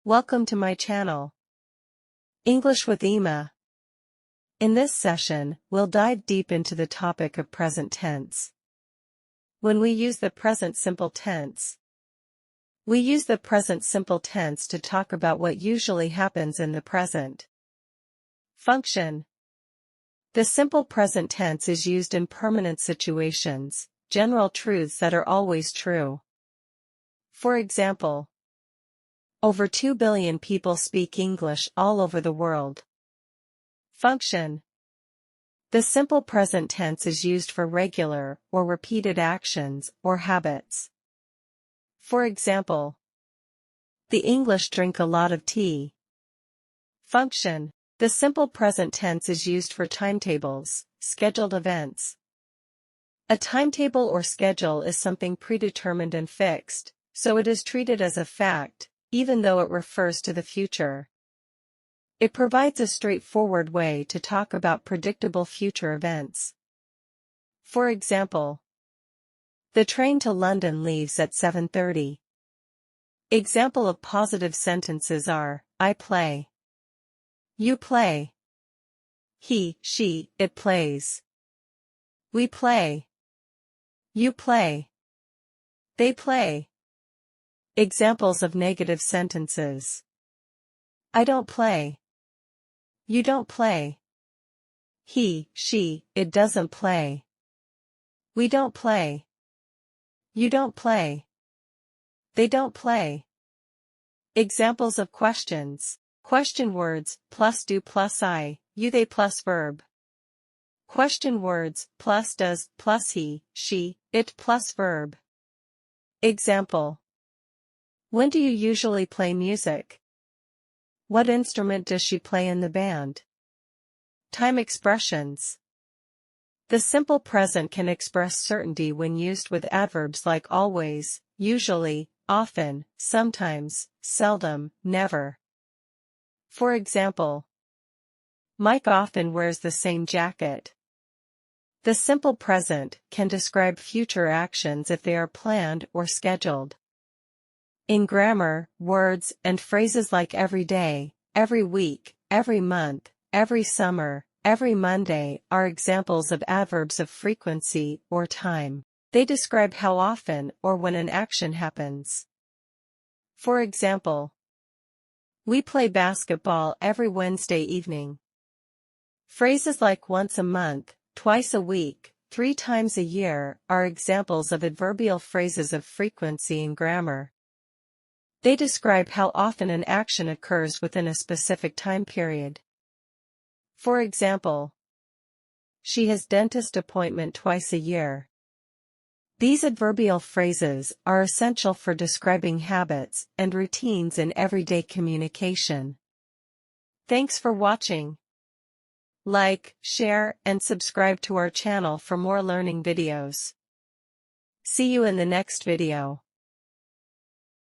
Welcome to my channel, English with Emma. In this session, we'll dive deep into the topic of present tense. When we use the present simple tense, we use the present simple tense to talk about what usually happens in the present. Function. The simple present tense is used in permanent situations, general truths that are always true. For example, over 2 billion people speak English all over the world. Function. The simple present tense is used for regular or repeated actions or habits. For example, the English drink a lot of tea. Function. The simple present tense is used for timetables, scheduled events. A timetable or schedule is something predetermined and fixed, so it is treated as a fact, even though it refers to the future. It provides a straightforward way to talk about predictable future events. For example, the train to London leaves at 7:30. Example of positive sentences are, I play. You play. He, she, it plays. We play. You play. They play. Examples of negative sentences. I don't play. You don't play. He, she, it doesn't play. We don't play. You don't play. They don't play. Examples of questions. Question words, plus do plus I, you they plus verb. Question words, plus does, plus he, she, it plus verb. Example. When do you usually play music? What instrument does she play in the band? Time expressions. The simple present can express certainty when used with adverbs like always, usually, often, sometimes, seldom, never. For example, Mike often wears the same jacket. The simple present can describe future actions if they are planned or scheduled. In grammar, words and phrases like every day, every week, every month, every summer, every Monday are examples of adverbs of frequency or time. They describe how often or when an action happens. For example, we play basketball every Wednesday evening. Phrases like once a month, twice a week, 3 times a year are examples of adverbial phrases of frequency in grammar. They describe how often an action occurs within a specific time period. For example, she has dentist appointment twice a year. These adverbial phrases are essential for describing habits and routines in everyday communication. Thanks for watching. Like, share, and subscribe to our channel for more learning videos. See you in the next video.